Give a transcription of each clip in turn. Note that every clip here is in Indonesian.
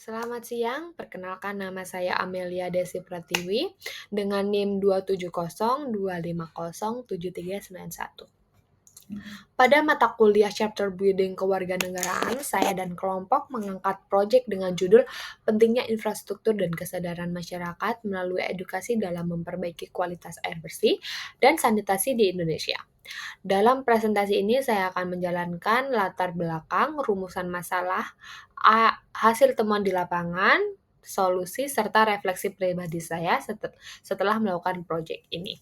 Selamat siang, perkenalkan nama saya Amelia Desi Pratiwi dengan NIM 27025073991. Pada mata kuliah Chapter Building Kewarganegaraan, saya dan kelompok mengangkat proyek dengan judul Pentingnya Infrastruktur dan Kesadaran Masyarakat melalui Edukasi dalam Memperbaiki Kualitas Air Bersih dan Sanitasi di Indonesia. Dalam presentasi ini saya akan menjalankan latar belakang, rumusan masalah, hasil temuan di lapangan, solusi, serta refleksi pribadi saya setelah melakukan proyek ini.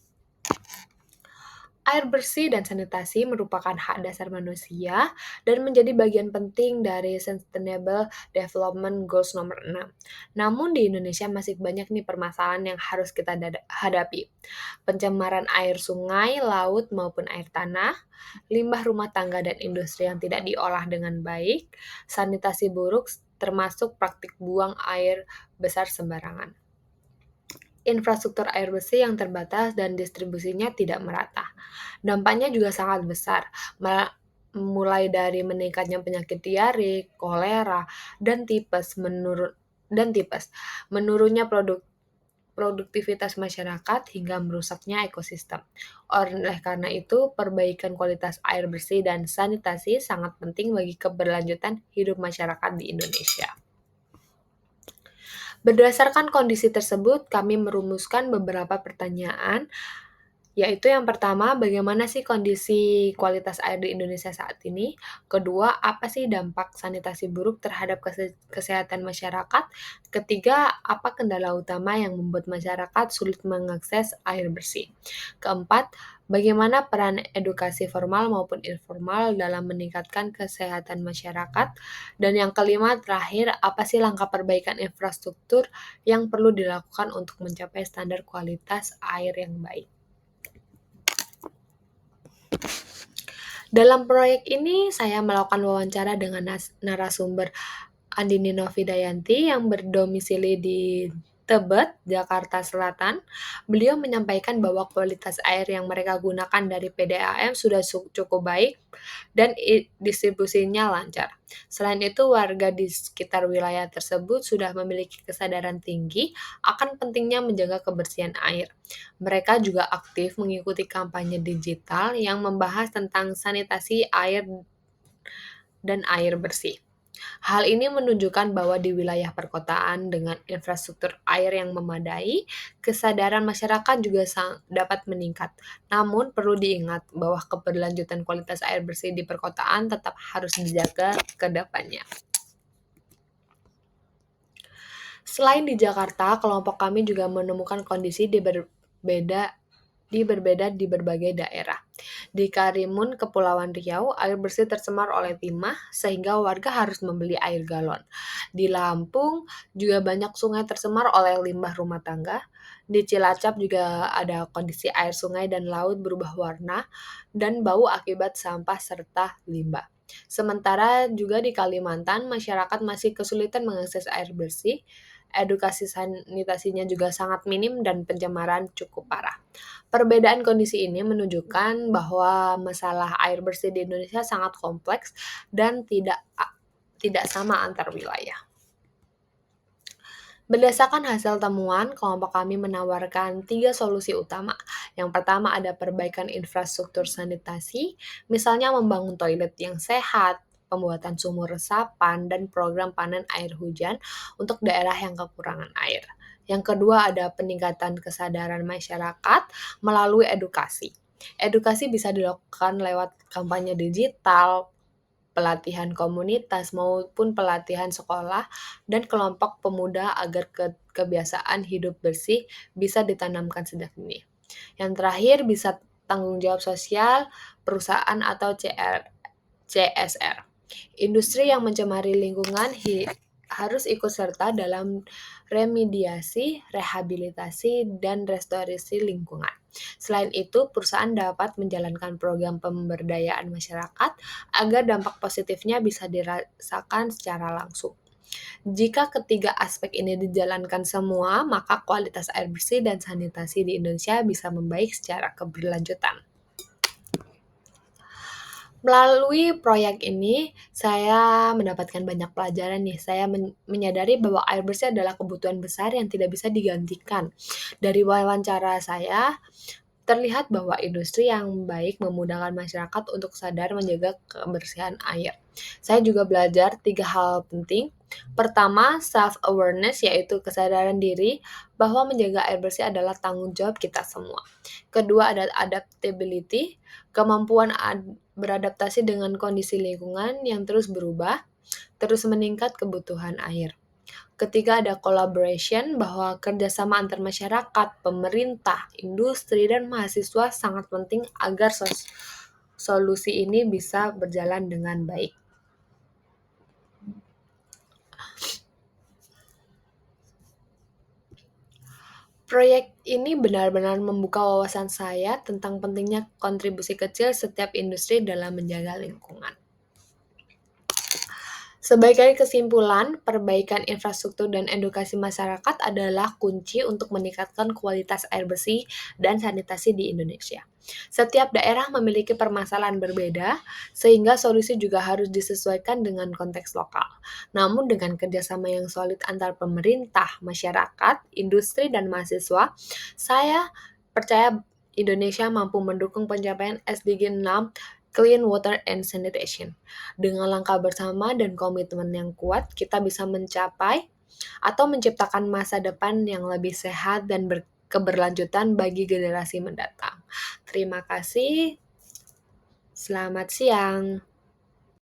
Air bersih dan sanitasi merupakan hak dasar manusia dan menjadi bagian penting dari Sustainable Development Goals nomor 6. Namun di Indonesia masih banyak nih permasalahan yang harus kita hadapi. Pencemaran air sungai, laut maupun air tanah, limbah rumah tangga dan industri yang tidak diolah dengan baik, sanitasi buruk termasuk praktik buang air besar sembarangan. Infrastruktur air bersih yang terbatas dan distribusinya tidak merata. Dampaknya juga sangat besar, mulai dari meningkatnya penyakit diare, kolera, dan tipes, menurunnya produktivitas masyarakat hingga merusaknya ekosistem. Oleh karena itu, perbaikan kualitas air bersih dan sanitasi sangat penting bagi keberlanjutan hidup masyarakat di Indonesia. Berdasarkan kondisi tersebut, kami merumuskan beberapa pertanyaan, yaitu yang pertama, bagaimana sih kondisi kualitas air di Indonesia saat ini? Kedua, apa sih dampak sanitasi buruk terhadap kesehatan masyarakat? Ketiga, apa kendala utama yang membuat masyarakat sulit mengakses air bersih? Keempat, bagaimana peran edukasi formal maupun informal dalam meningkatkan kesehatan masyarakat? Dan yang kelima, terakhir, apa sih langkah perbaikan infrastruktur yang perlu dilakukan untuk mencapai standar kualitas air yang baik? Dalam proyek ini, saya melakukan wawancara dengan narasumber Andini Novidayanti yang berdomisili di Tebet, Jakarta Selatan. Beliau menyampaikan bahwa kualitas air yang mereka gunakan dari PDAM sudah cukup baik dan distribusinya lancar. Selain itu, warga di sekitar wilayah tersebut sudah memiliki kesadaran tinggi akan pentingnya menjaga kebersihan air. Mereka juga aktif mengikuti kampanye digital yang membahas tentang sanitasi air dan air bersih. Hal ini menunjukkan bahwa di wilayah perkotaan dengan infrastruktur air yang memadai, kesadaran masyarakat juga dapat meningkat. Namun perlu diingat bahwa keberlanjutan kualitas air bersih di perkotaan tetap harus dijaga ke depannya. Selain di Jakarta, kelompok kami juga menemukan kondisi berbeda di berbagai daerah. Di Karimun, Kepulauan Riau, air bersih tercemar oleh timah sehingga warga harus membeli air galon. Di Lampung juga banyak sungai tercemar oleh limbah rumah tangga. Di Cilacap juga ada kondisi air sungai dan laut berubah warna dan bau akibat sampah serta limbah. Sementara juga di Kalimantan, masyarakat masih kesulitan mengakses air bersih, edukasi sanitasinya juga sangat minim dan pencemaran cukup parah. Perbedaan kondisi ini menunjukkan bahwa masalah air bersih di Indonesia sangat kompleks dan tidak sama antar wilayah. Berdasarkan hasil temuan, kelompok kami menawarkan 3 solusi utama. Yang pertama ada perbaikan infrastruktur sanitasi, misalnya membangun toilet yang sehat, pembuatan sumur resapan, dan program panen air hujan untuk daerah yang kekurangan air. Yang kedua ada peningkatan kesadaran masyarakat melalui edukasi. Edukasi bisa dilakukan lewat kampanye digital, pelatihan komunitas maupun pelatihan sekolah dan kelompok pemuda agar kebiasaan hidup bersih bisa ditanamkan sejak dini. Yang terakhir bisa tanggung jawab sosial perusahaan atau CSR. Industri yang mencemari lingkungan harus ikut serta dalam remediasi, rehabilitasi, dan restorasi lingkungan. Selain itu, perusahaan dapat menjalankan program pemberdayaan masyarakat agar dampak positifnya bisa dirasakan secara langsung. Jika ketiga aspek ini dijalankan semua, maka kualitas air bersih dan sanitasi di Indonesia bisa membaik secara keberlanjutan. Melalui proyek ini, saya mendapatkan banyak pelajaran nih. Saya menyadari bahwa air bersih adalah kebutuhan besar yang tidak bisa digantikan. Dari wawancara saya, terlihat bahwa industri yang baik memudahkan masyarakat untuk sadar menjaga kebersihan air. Saya juga belajar 3 hal penting. Pertama, self-awareness, yaitu kesadaran diri bahwa menjaga air bersih adalah tanggung jawab kita semua. Kedua, ada adaptability, kemampuan beradaptasi dengan kondisi lingkungan yang terus berubah, terus meningkat kebutuhan air. Ketiga, ada collaboration, bahwa kerjasama antar masyarakat, pemerintah, industri, dan mahasiswa sangat penting agar solusi ini bisa berjalan dengan baik. Proyek ini benar-benar membuka wawasan saya tentang pentingnya kontribusi kecil setiap industri dalam menjaga lingkungan. Sebagai kesimpulan, perbaikan infrastruktur dan edukasi masyarakat adalah kunci untuk meningkatkan kualitas air bersih dan sanitasi di Indonesia. Setiap daerah memiliki permasalahan berbeda, sehingga solusi juga harus disesuaikan dengan konteks lokal. Namun dengan kerjasama yang solid antar pemerintah, masyarakat, industri, dan mahasiswa, saya percaya Indonesia mampu mendukung pencapaian SDG 6, Clean Water and Sanitation. Dengan langkah bersama dan komitmen yang kuat, kita bisa mencapai atau menciptakan masa depan yang lebih sehat dan berkeberlanjutan bagi generasi mendatang. Terima kasih. Selamat siang.